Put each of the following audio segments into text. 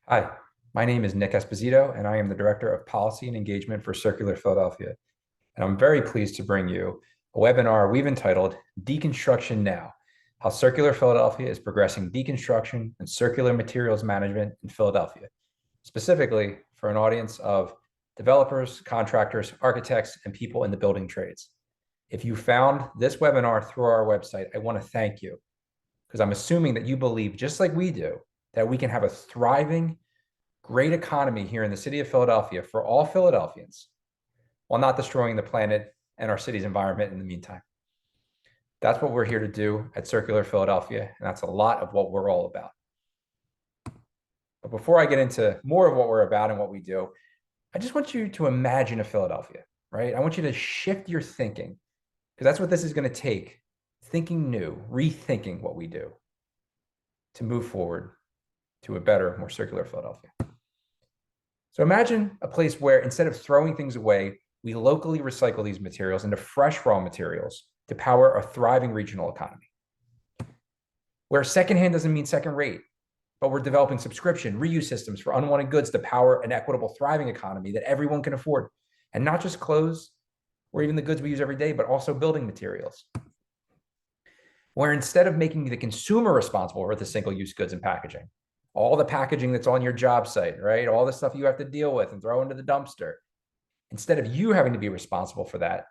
Hi, my name is Nic Esposito, and I am the Director of Policy and Engagement for Circular Philadelphia. And I'm very pleased to bring you a webinar we've entitled Deconstruction Now, How Circular Philadelphia is Progressing Deconstruction and Circular Materials Management in Philadelphia, specifically for an audience of developers, contractors, architects, and people in the building trades. If you found this webinar through our website, I want to thank you because I'm assuming that you believe, just like we do, that we can have a thriving, great economy here in the city of Philadelphia for all Philadelphians while not destroying the planet and our city's environment in the meantime. That's what we're here to do at Circular Philadelphia, and that's a lot of what we're all about. But before I get into more of what we're about and what we do, I just want you to imagine a Philadelphia, right? I want you to shift your thinking, because that's what this is going to take, thinking new, rethinking what we do to move forward to a better, more circular Philadelphia. So imagine a place where instead of throwing things away, we locally recycle these materials into fresh raw materials to power a thriving regional economy. Where secondhand doesn't mean second rate, but we're developing subscription, reuse systems for unwanted goods to power an equitable, thriving economy that everyone can afford. And not just clothes or even the goods we use every day, but also building materials. Where instead of making the consumer responsible for the single-use goods and packaging, all the packaging that's on your job site, right? All the stuff you have to deal with and throw into the dumpster. Instead of you having to be responsible for that,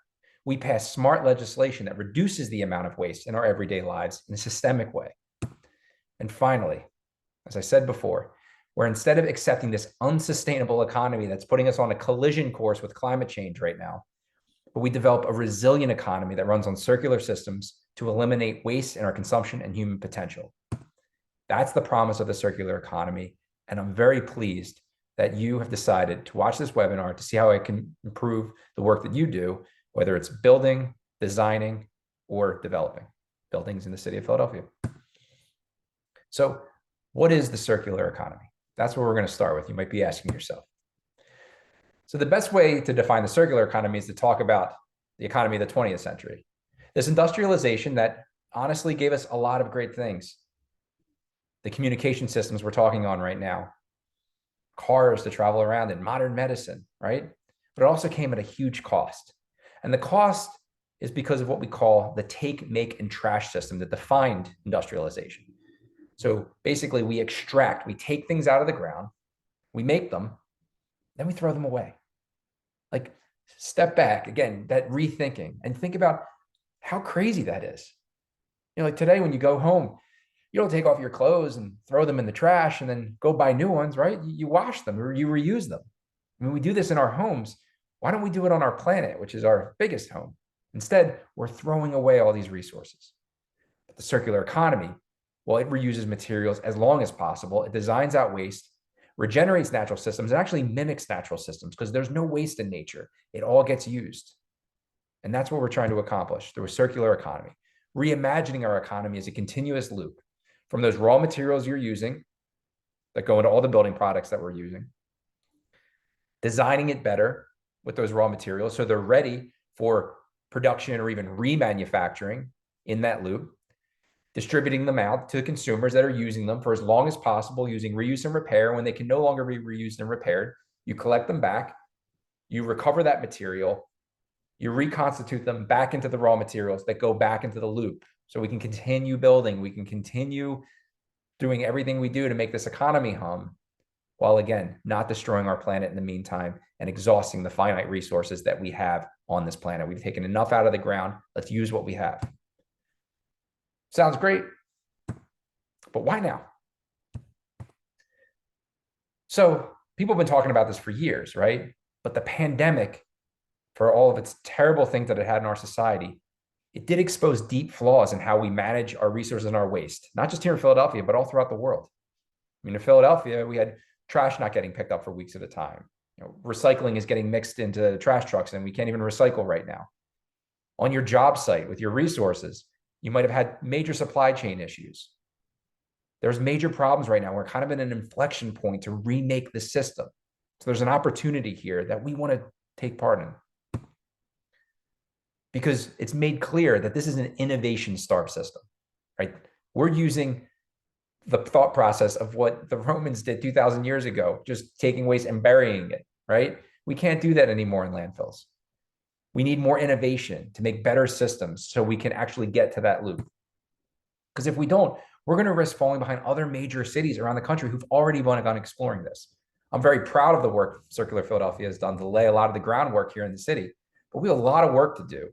we pass smart legislation that reduces the amount of waste in our everyday lives in a systemic way. And finally, as I said before, where instead of accepting this unsustainable economy that's putting us on a collision course with climate change right now, but we develop a resilient economy that runs on circular systems to eliminate waste in our consumption and human potential. That's the promise of the circular economy. And I'm very pleased that you have decided to watch this webinar to see how I can improve the work that you do, whether it's building, designing, or developing buildings in the city of Philadelphia. So what is the circular economy? That's where we're going to start with. You might be asking yourself. So the best way to define the circular economy is to talk about the economy of the 20th century. This industrialization that honestly gave us a lot of great things. The communication systems we're talking on right now, cars to travel around in, modern medicine, right? But it also came at a huge cost. And the cost is because of what we call the take, make, and trash system that defined industrialization. So basically we extract, we take things out of the ground, we make them, then we throw them away. Like, step back, again, that rethinking, and think about how crazy that is. You know, like today when you go home, you don't take off your clothes and throw them in the trash and then go buy new ones, right? You wash them or you reuse them. I mean, we do this in our homes. Why don't we do it on our planet, which is our biggest home? Instead, we're throwing away all these resources. But the circular economy, well, it reuses materials as long as possible. It designs out waste, regenerates natural systems, and actually mimics natural systems because there's no waste in nature. It all gets used. And that's what we're trying to accomplish through a circular economy, reimagining our economy as a continuous loop from those raw materials you're using that go into all the building products that we're using, designing it better with those raw materials so they're ready for production or even remanufacturing in that loop, distributing them out to consumers that are using them for as long as possible, using reuse and repair. When they can no longer be reused and repaired, you collect them back, you recover that material, you reconstitute them back into the raw materials that go back into the loop. So we can continue building, we can continue doing everything we do to make this economy hum, while again, not destroying our planet in the meantime and exhausting the finite resources that we have on this planet. We've taken enough out of the ground. Let's use what we have. Sounds great, but why now? So people have been talking about this for years, right? But the pandemic, for all of its terrible things that it had in our society, it did expose deep flaws in how we manage our resources and our waste, not just here in Philadelphia, but all throughout the world. I mean, in Philadelphia, we had trash not getting picked up for weeks at a time. You know, recycling is getting mixed into the trash trucks and we can't even recycle right now. On your job site with your resources, you might have had major supply chain issues. There's major problems right now. We're kind of in an inflection point to remake the system. So there's an opportunity here that we want to take part in, because it's made clear that this is an innovation-starved system, right? We're using the thought process of what the Romans did 2,000 years ago, just taking waste and burying it, right? We can't do that anymore in landfills. We need more innovation to make better systems so we can actually get to that loop. Because if we don't, we're going to risk falling behind other major cities around the country who've already gone exploring this. I'm very proud of the work Circular Philadelphia has done to lay a lot of the groundwork here in the city, but we have a lot of work to do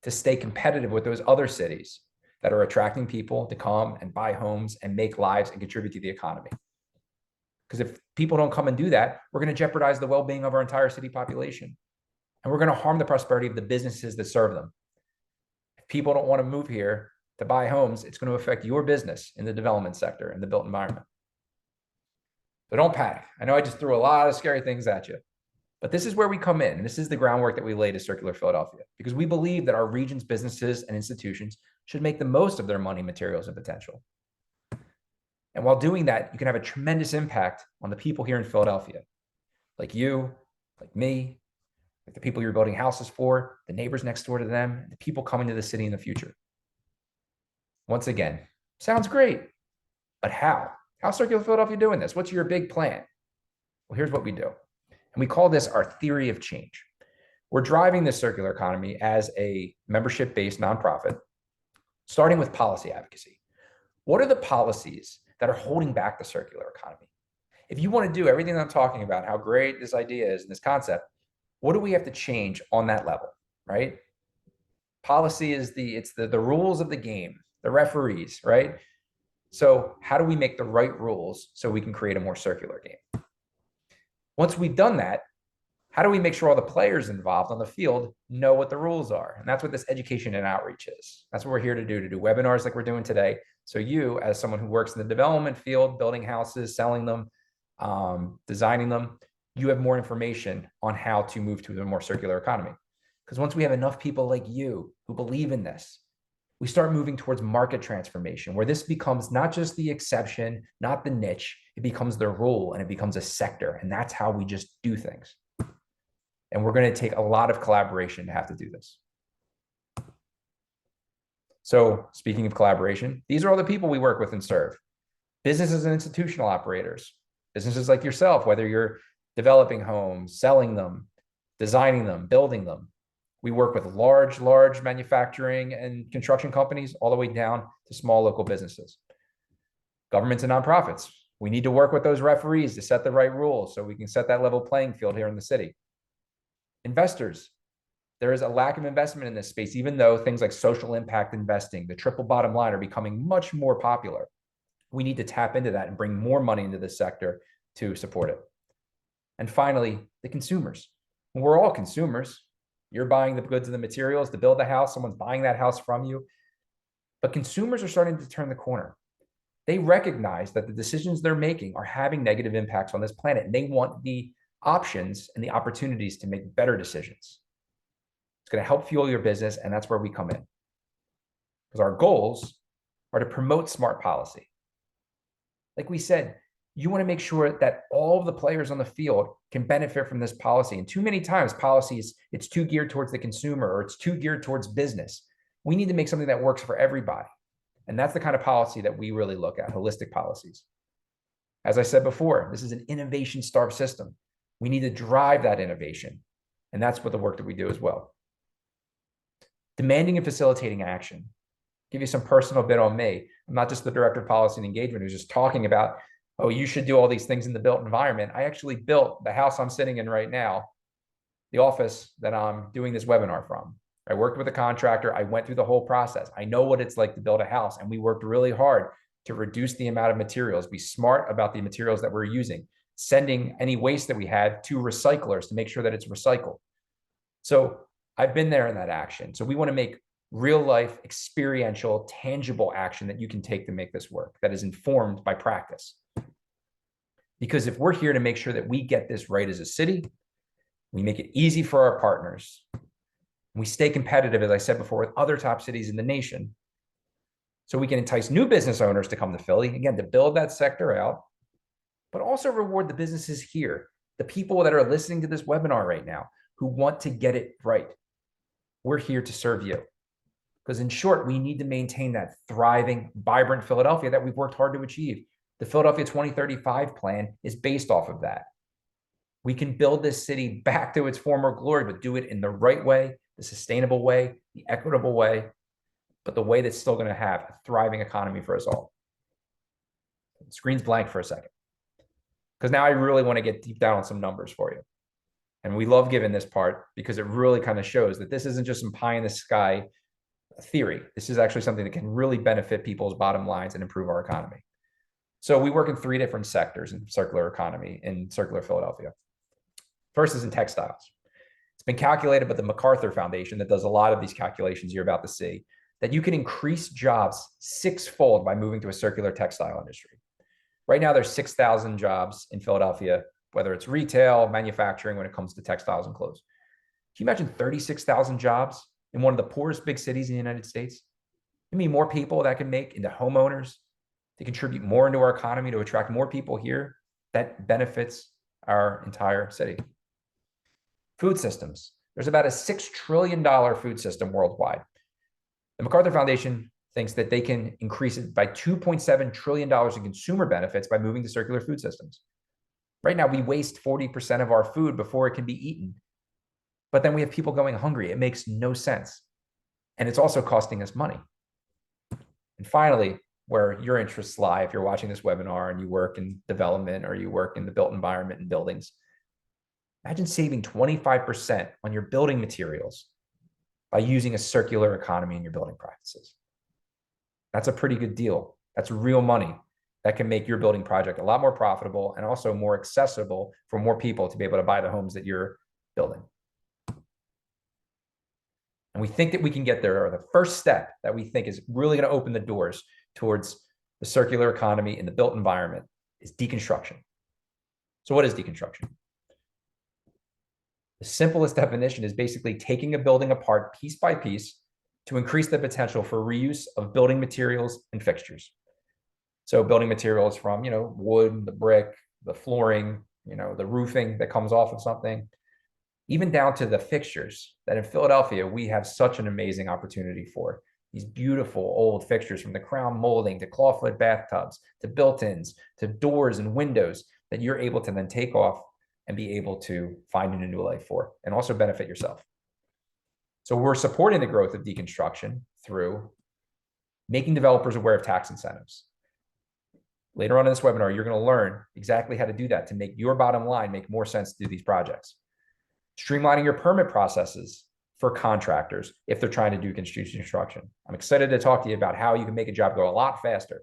to stay competitive with those other cities that are attracting people to come and buy homes and make lives and contribute to the economy. Because if people don't come and do that, we're going to jeopardize the well-being of our entire city population. And we're going to harm the prosperity of the businesses that serve them. If people don't want to move here to buy homes, it's going to affect your business in the development sector and the built environment. So don't panic. I know I just threw a lot of scary things at you, but this is where we come in. And this is the groundwork that we laid at Circular Philadelphia, because we believe that our region's businesses and institutions should make the most of their money, materials, and potential. And while doing that, you can have a tremendous impact on the people here in Philadelphia, like you, like me, like the people you're building houses for, the neighbors next door to them, the people coming to the city in the future. Once again, sounds great, but how? How's Circular Philadelphia doing this? What's your big plan? Well, here's what we do. And we call this our theory of change. We're driving this circular economy as a membership-based nonprofit, starting with policy advocacy. What are the policies that are holding back the circular economy? If you want to do everything that I'm talking about, how great this idea is and this concept, what do we have to change on that level, right? Policy is the rules of the game, the referees, right? So how do we make the right rules so we can create a more circular game? Once we've done that, how do we make sure all the players involved on the field know what the rules are? And that's what this education and outreach is. That's what we're here to do webinars like we're doing today. So you, as someone who works in the development field, building houses, selling them, designing them, you have more information on how to move to a more circular economy. Because once we have enough people like you who believe in this, we start moving towards market transformation, where this becomes not just the exception, not the niche, it becomes the rule and it becomes a sector. And that's how we just do things. And we're going to take a lot of collaboration to have to do this. So speaking of collaboration, these are all the people we work with and serve. Businesses and institutional operators, businesses like yourself, whether you're developing homes, selling them, designing them, building them. We work with large manufacturing and construction companies all the way down to small local businesses. Governments and nonprofits. We need to work with those referees to set the right rules so we can set that level playing field here in the city. Investors. There is a lack of investment in this space, even though things like social impact investing, the triple bottom line are becoming much more popular. We need to tap into that and bring more money into this sector to support it. And finally, the consumers. We're all consumers. You're buying the goods and the materials to build the house. Someone's buying that house from you. But consumers are starting to turn the corner. They recognize that the decisions they're making are having negative impacts on this planet, and they want the options and the opportunities to make better decisions. It's going to help fuel your business, and that's where we come in. Because our goals are to promote smart policy. Like we said, you want to make sure that all of the players on the field can benefit from this policy. And too many times policies, it's too geared towards the consumer or it's too geared towards business. We need to make something that works for everybody. And that's the kind of policy that we really look at, holistic policies. As I said before, this is an innovation-starved system. We need to drive that innovation. And that's what the work that we do as well. Demanding and facilitating action. Give you some personal bit on me. I'm not just the director of policy and engagement who's just talking about, oh, you should do all these things in the built environment. I actually built the house I'm sitting in right now, the office that I'm doing this webinar from. I worked with a contractor. I went through the whole process. I know what it's like to build a house, and we worked really hard to reduce the amount of materials, be smart about the materials that we're using, sending any waste that we had to recyclers to make sure that it's recycled. So I've been there in that action. So we want to make real life, experiential, tangible action that you can take to make this work, that is informed by practice. Because if we're here to make sure that we get this right as a city, we make it easy for our partners, we stay competitive, as I said before, with other top cities in the nation, so we can entice new business owners to come to Philly, again, to build that sector out, but also reward the businesses here, the people that are listening to this webinar right now, who want to get it right. We're here to serve you. Because in short, we need to maintain that thriving, vibrant Philadelphia that we've worked hard to achieve. The Philadelphia 2035 plan is based off of that. We can build this city back to its former glory, but do it in the right way, the sustainable way, the equitable way, but the way that's still going to have a thriving economy for us all. The screen's blank for a second, because now I really want to get deep down on some numbers for you. And we love giving this part because it really kind of shows that this isn't just some pie in the sky theory. This is actually something that can really benefit people's bottom lines and improve our economy. So we work in 3 different sectors in circular economy in circular Philadelphia. First is in textiles. It's been calculated by the MacArthur Foundation that does a lot of these calculations you're about to see, that you can increase jobs 6-fold by moving to a circular textile industry. Right now, there's 6,000 jobs in Philadelphia, whether it's retail, manufacturing, when it comes to textiles and clothes. Can you imagine 36,000 jobs in one of the poorest big cities in the United States? I mean, more people that can make into homeowners, to contribute more into our economy, to attract more people here. That benefits our entire city. Food systems. There's about a $6 trillion food system worldwide. The MacArthur Foundation thinks that they can increase it by $2.7 trillion in consumer benefits by moving to circular food systems. Right now, we waste 40% of our food before it can be eaten. But then we have people going hungry. It makes no sense. And it's also costing us money. And finally, where your interests lie, if you're watching this webinar and you work in development or you work in the built environment and buildings, imagine saving 25% on your building materials by using a circular economy in your building practices. That's a pretty good deal. That's real money that can make your building project a lot more profitable and also more accessible for more people to be able to buy the homes that you're building. And we think that we can get there, or the first step that we think is really going to open the doors towards the circular economy in the built environment is deconstruction. So what is deconstruction? The simplest definition is basically taking a building apart piece by piece to increase the potential for reuse of building materials and fixtures. So building materials from, wood, the brick, the flooring, the roofing that comes off of something, even down to the fixtures that in Philadelphia, we have such an amazing opportunity for. These beautiful old fixtures, from the crown molding to clawfoot bathtubs, to built-ins, to doors and windows that you're able to then take off and be able to find a new life for, and also benefit yourself. So we're supporting the growth of deconstruction through making developers aware of tax incentives. Later on in this webinar, you're going to learn exactly how to do that to make your bottom line make more sense to do these projects. Streamlining your permit processes for contractors if they're trying to do construction. I'm excited to talk to you about how you can make a job go a lot faster,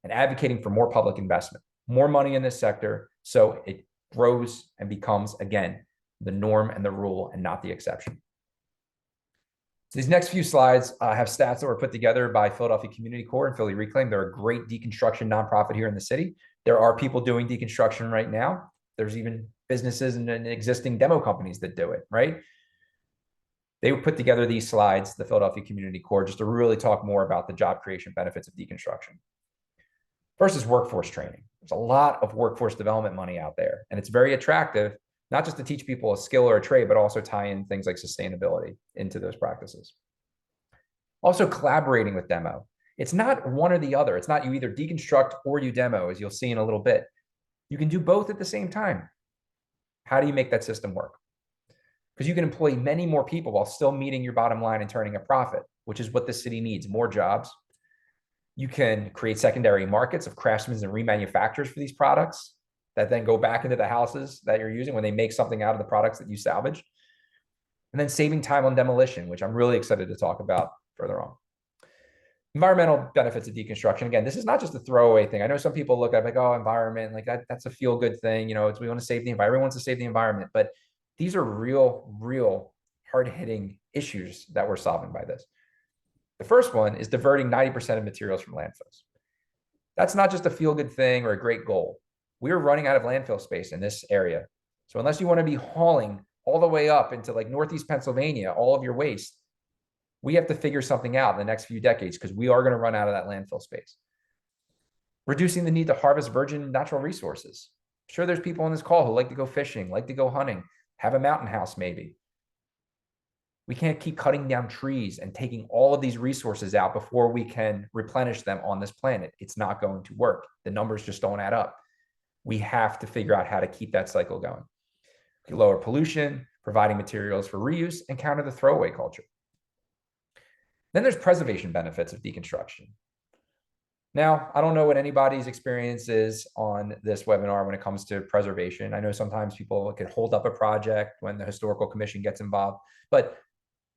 and advocating for more public investment, more money in this sector so it grows and becomes, again, the norm and the rule and not the exception. So these next few slides have stats that were put together by Philadelphia Community Corps and Philly Reclaim. They're a great deconstruction nonprofit here in the city. There are people doing deconstruction right now. There's even businesses and existing demo companies that do it, right? They put together these slides, the Philadelphia Community Corps, just to really talk more about the job creation benefits of deconstruction. First is workforce training. There's a lot of workforce development money out there, and it's very attractive, not just to teach people a skill or a trade, but also tie in things like sustainability into those practices. Also collaborating with demo. It's not one or the other. It's not you either deconstruct or you demo, as you'll see in a little bit. You can do both at the same time. How do you make that system work? Because you can employ many more people while still meeting your bottom line and turning a profit, which is what the city needs, more jobs. You can create secondary markets of craftsmen and remanufacturers for these products that then go back into the houses that you're using when they make something out of the products that you salvaged. And then saving time on demolition, which I'm really excited to talk about further on. Environmental benefits of deconstruction. Again, this is not just a throwaway thing. I know some people look at it like, oh, environment, like that's a feel-good thing. We want to save the environment. Everyone wants to save the environment. But these are real hard-hitting issues that we're solving by this. The first one is diverting 90% of materials from landfills. That's not just a feel-good thing or a great goal. We're running out of landfill space in this area. So unless you want to be hauling all the way up into like Northeast Pennsylvania, all of your waste, we have to figure something out in the next few decades because we are going to run out of that landfill space. Reducing the need to harvest virgin natural resources. I'm sure there's people on this call who like to go fishing, like to go hunting, have a mountain house maybe. We can't keep cutting down trees and taking all of these resources out before we can replenish them on this planet. It's not going to work. The numbers just don't add up. We have to figure out how to keep that cycle going. Lower pollution, providing materials for reuse, and counter the throwaway culture. Then there's preservation benefits of deconstruction. Now, I don't know what anybody's experience is on this webinar when it comes to preservation. I know sometimes people could hold up a project when the Historical Commission gets involved, but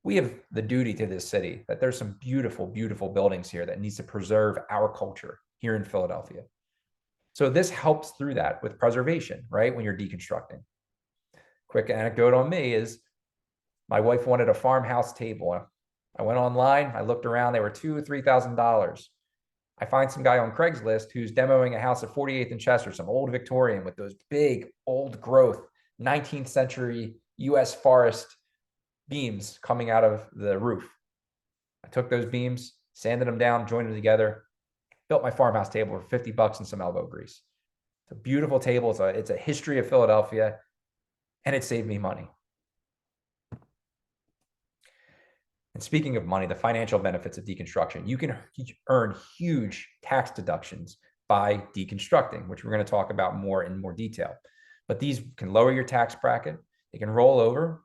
we have the duty to this city that there's some beautiful, beautiful buildings here that needs to preserve our culture here in Philadelphia. So this helps through that with preservation, right? When you're deconstructing. Quick anecdote on me is my wife wanted a farmhouse table. I went online, I looked around, they were $2,000 or $3,000. I find some guy on Craigslist who's demoing a house at 48th and Chester, some old Victorian with those big old growth 19th century US forest beams coming out of the roof. I took those beams, sanded them down, joined them together, built my farmhouse table for $50 and some elbow grease. It's a beautiful table. It's a history of Philadelphia, and it saved me money. And speaking of money, the financial benefits of deconstruction, you can earn huge tax deductions by deconstructing, which we're going to talk about more in more detail. But these can lower your tax bracket. They can roll over.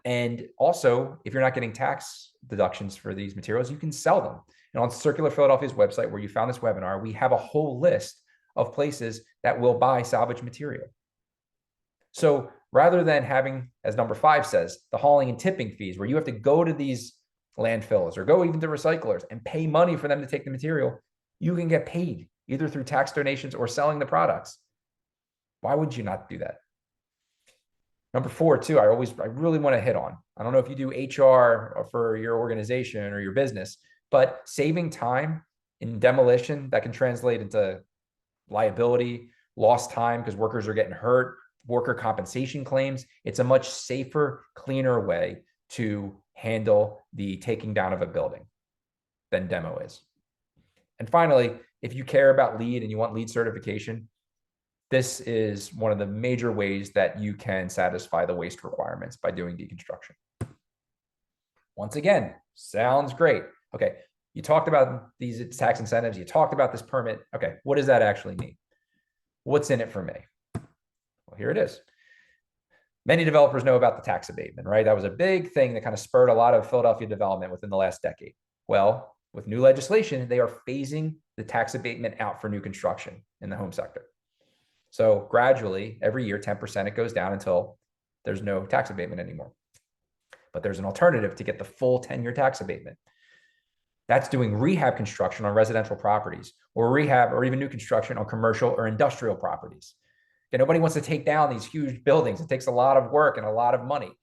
And also, if you're not getting tax deductions for these materials, you can sell them. And on Circular Philadelphia's website, where you found this webinar, we have a whole list of places that will buy salvage material. So rather than having, as number 5 says, the hauling and tipping fees, where you have to go to these landfills or go even to recyclers and pay money for them to take the material, you can get paid either through tax donations or selling the products. Why would you not do that? Number 4, too, I really want to hit on. I don't know if you do HR for your organization or your business, but saving time in demolition that can translate into liability, lost time because workers are getting hurt, worker compensation claims. It's a much safer, cleaner way to handle the taking down of a building than demo is. And finally, if you care about LEED and you want LEED certification, this is one of the major ways that you can satisfy the waste requirements by doing deconstruction. Once again, sounds great. Okay, you talked about these tax incentives, you talked about this permit. Okay, what does that actually mean? What's in it for me? Well, here it is. Many developers know about the tax abatement, right? That was a big thing that kind of spurred a lot of Philadelphia development within the last decade. Well, with new legislation, they are phasing the tax abatement out for new construction in the home sector. So gradually, every year, 10% it goes down until there's no tax abatement anymore. But there's an alternative to get the full 10-year tax abatement. That's doing rehab construction on residential properties, or rehab or even new construction on commercial or industrial properties. Okay, nobody wants to take down these huge buildings. It takes a lot of work and a lot of money.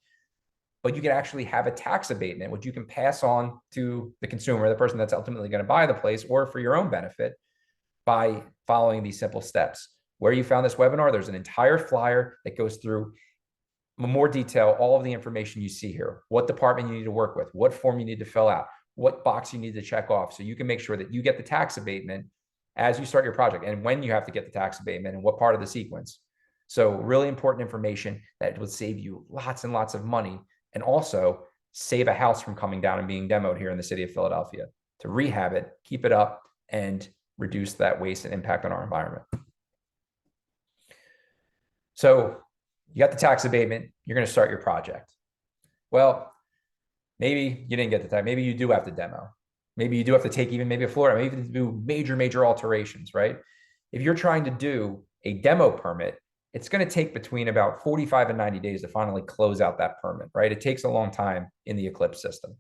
But you can actually have a tax abatement, which you can pass on to the consumer, the person that's ultimately going to buy the place, or for your own benefit by following these simple steps. Where you found this webinar, there's an entire flyer that goes through in more detail all of the information you see here, what department you need to work with, what form you need to fill out, what box you need to check off, so you can make sure that you get the tax abatement as you start your project and when you have to get the tax abatement and what part of the sequence. So really important information that would save you lots and lots of money, and also save a house from coming down and being demoed here in the city of Philadelphia, to rehab it, keep it up, and reduce that waste and impact on our environment. So you got the tax abatement, you're going to start your project. Well, maybe you didn't get the time. Maybe you do have to demo. Maybe you do have to take even maybe a floor, maybe even do major alterations, right? If you're trying to do a demo permit, it's going to take between about 45 and 90 days to finally close out that permit, right? It takes a long time in the Eclipse system.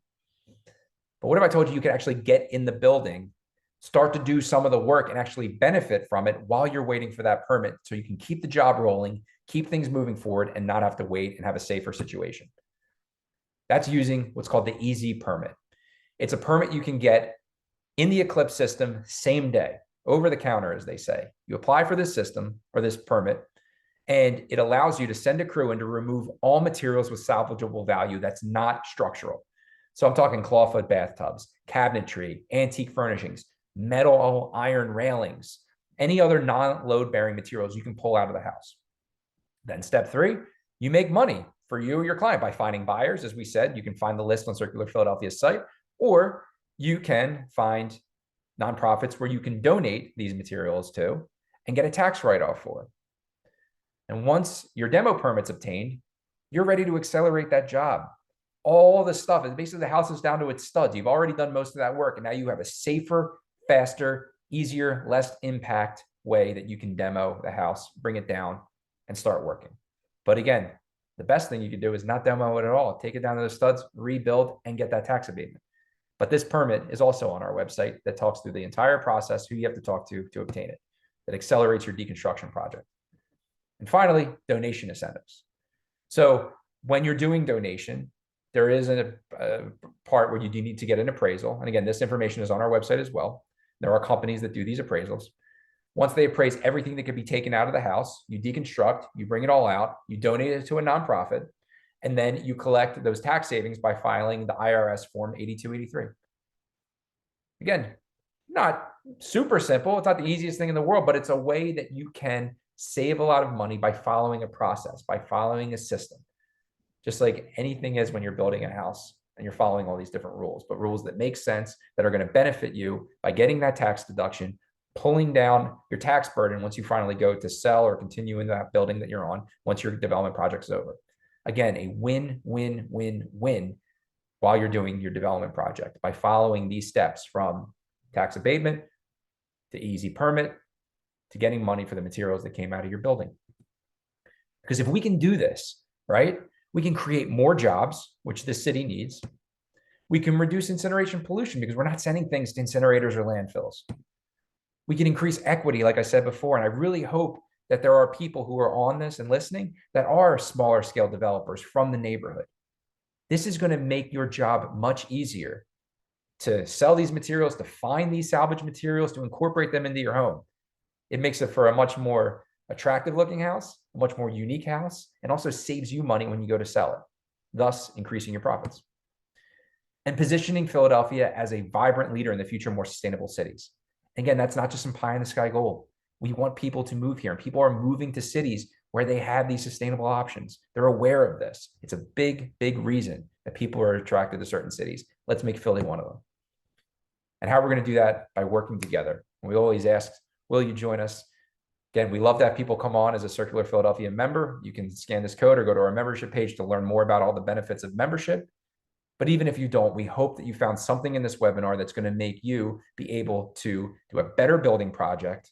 But what if I told you you could actually get in the building, start to do some of the work and actually benefit from it while you're waiting for that permit, so you can keep the job rolling, keep things moving forward, and not have to wait and have a safer situation? That's using what's called the Easy Permit. It's a permit you can get in the Eclipse system same day, over the counter, as they say. You apply for this system or this permit, and it allows you to send a crew in to remove all materials with salvageable value that's not structural. So I'm talking clawfoot bathtubs, cabinetry, antique furnishings, metal iron railings, any other non-load bearing materials you can pull out of the house. Then step 3, you make money for you or your client by finding buyers. As we said, you can find the list on Circular Philadelphia's site, or you can find nonprofits where you can donate these materials to and get a tax write-off for. And once your demo permit's obtained, you're ready to accelerate that job. All the stuff is basically the house is down to its studs. You've already done most of that work, and now you have a safer, faster, easier, less impact way that you can demo the house, bring it down, and start working. But again, the best thing you can do is not demo it at all. Take it down to the studs, rebuild, and get that tax abatement. But this permit is also on our website that talks through the entire process, who you have to talk to obtain it, that accelerates your deconstruction project. And finally, donation incentives. So when you're doing donation, there is a part where you do need to get an appraisal. And again, this information is on our website as well. There are companies that do these appraisals. Once they appraise everything that could be taken out of the house, you deconstruct, you bring it all out, you donate it to a nonprofit, and then you collect those tax savings by filing the IRS Form 8283. Again, not super simple. It's not the easiest thing in the world, but it's a way that you can save a lot of money by following a process, by following a system. Just like anything is when you're building a house and you're following all these different rules, but rules that make sense, that are going to benefit you by getting that tax deduction, pulling down your tax burden once you finally go to sell or continue in that building that you're on once your development project is over. Again, a win-win-win-win while you're doing your development project by following these steps, from tax abatement to easy permit to getting money for the materials that came out of your building. Because if we can do this, right, we can create more jobs, which this city needs. We can reduce incineration pollution because we're not sending things to incinerators or landfills. We can increase equity, like I said before, and I really hope that there are people who are on this and listening that are smaller scale developers from the neighborhood. This is going to make your job much easier to sell these materials, to find these salvage materials, to incorporate them into your home. It makes it for a much more attractive looking house, a much more unique house, and also saves you money when you go to sell it, thus increasing your profits. And positioning Philadelphia as a vibrant leader in the future, more sustainable cities. Again, that's not just some pie in the sky goal. We want people to move here, and people are moving to cities where they have these sustainable options. They're aware of this. It's a big, big reason that people are attracted to certain cities. Let's make Philly one of them. And how we're going to do that? By working together. And we always ask, will you join us? Again, we love to have people come on as a Circular Philadelphia member. You can scan this code or go to our membership page to learn more about all the benefits of membership. But even if you don't, we hope that you found something in this webinar that's going to make you be able to do a better building project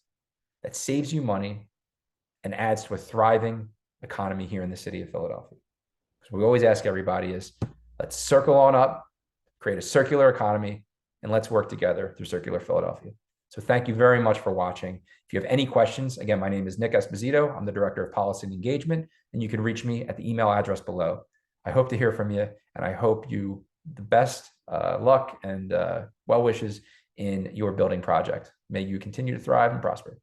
that saves you money and adds to a thriving economy here in the city of Philadelphia. So we always ask everybody is, let's circle on up, create a circular economy, and let's work together through Circular Philadelphia. So thank you very much for watching. If you have any questions, again, my name is Nic Esposito. I'm the Director of Policy and Engagement, and you can reach me at the email address below. I hope to hear from you, and I hope you the best luck and well wishes in your building project. May you continue to thrive and prosper.